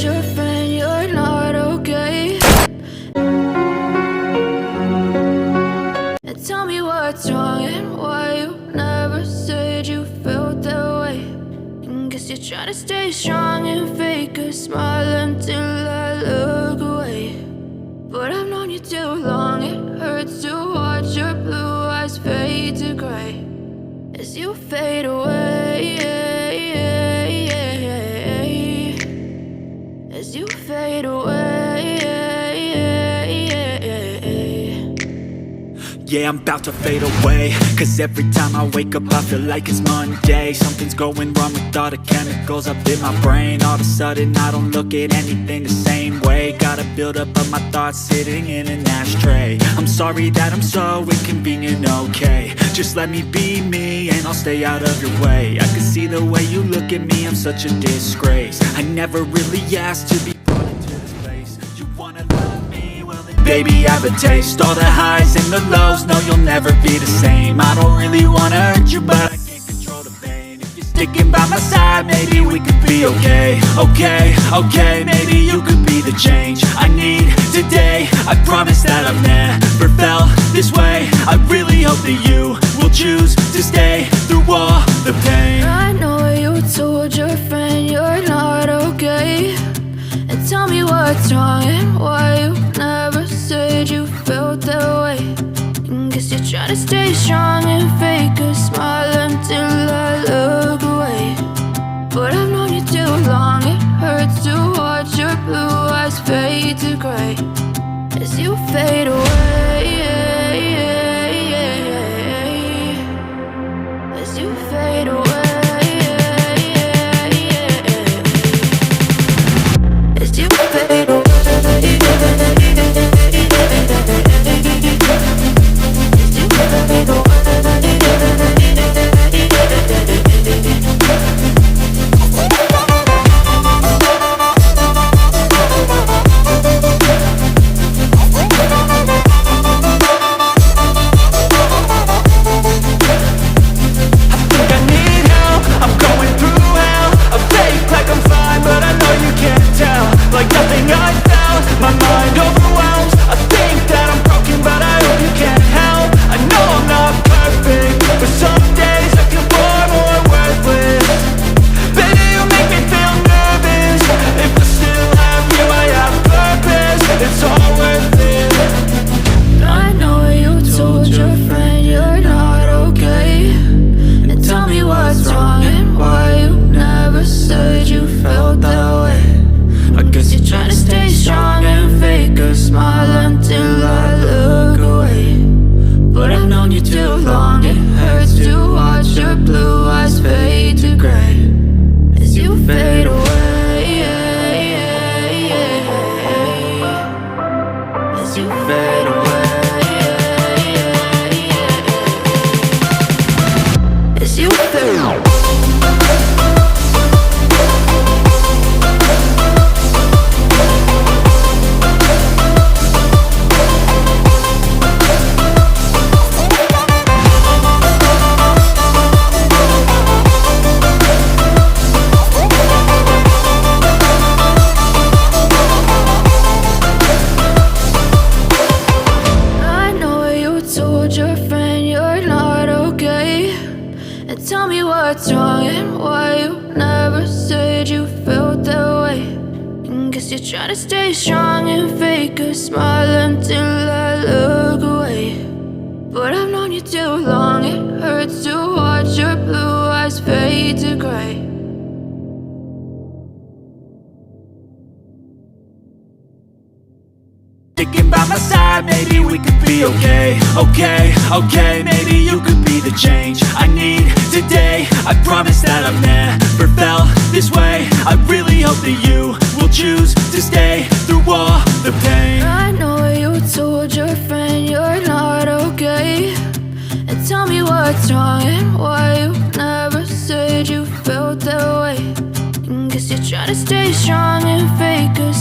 your friend you're not okay? And tell me what's wrong and why you never said you felt that way. And guess you're trying to stay strong and fake a smile until I look away. But I've known you too long, it hurts to watch your blue eyes fade to gray as you fade away, as you fade away. Yeah, I'm about to fade away, cause every time I wake up I feel like it's Monday. Something's going wrong with all the chemicals up in my brain. All of a sudden I don't look at anything the same way. Gotta build up of my thoughts sitting in an ashtray. I'm sorry that I'm so inconvenient, okay? Just let me be me and I'll stay out of your way. I can see the way you look at me, I'm such a disgrace. I never really asked to be brought into this place. You wanna love me? Well then baby, have a taste. All the highs and the lows, no you'll never be the same. I don't really wanna hurt you, but I can't control the pain. If you're sticking by my side, maybe we could be okay. Okay, maybe you could be the change I need today. I promise that I've never felt this way. I really hope that you will choose to stay through all the pain. I know you told your friend you're not okay. And tell me what's wrong and why you never said you felt that way. And guess you're trying to stay strong and fake a smile until I look away. But I've known you too long, it hurts to watch your blue eyes fade to gray as you fade away, as you fade away. As you fade away, as you fade away. Like nothing I found, my mind overwhelms. I think that I'm broken, but I hope you can't help. I know I'm not perfect, but some days I feel far more worthless. Baby, you make me feel nervous. If I still have you, I have purpose. It's all worth it. I know you told your friend you're not okay. And tell me what's wrong and why you never said you felt that way. I guess you're trying to stay strong and fake a smile until I look away. But I've known you too long, it hurts to watch your blue eyes fade to gray as you fade away, as you fade away, as you fade away. Tell me what's wrong and why you never said you felt that way. And guess you're trying to stay strong and fake a smile until I look away. But I've known you too long, it hurts to watch your blue eyes fade to gray. Sticking by my side, maybe we could be okay. Okay, maybe you could be the change I need today. I promise that I've never felt this way. I really hope that you will choose to stay through all the pain. I know you told your friend you're not okay. And tell me what's wrong and why you never said you felt that way. And guess you're trying to stay strong and fake a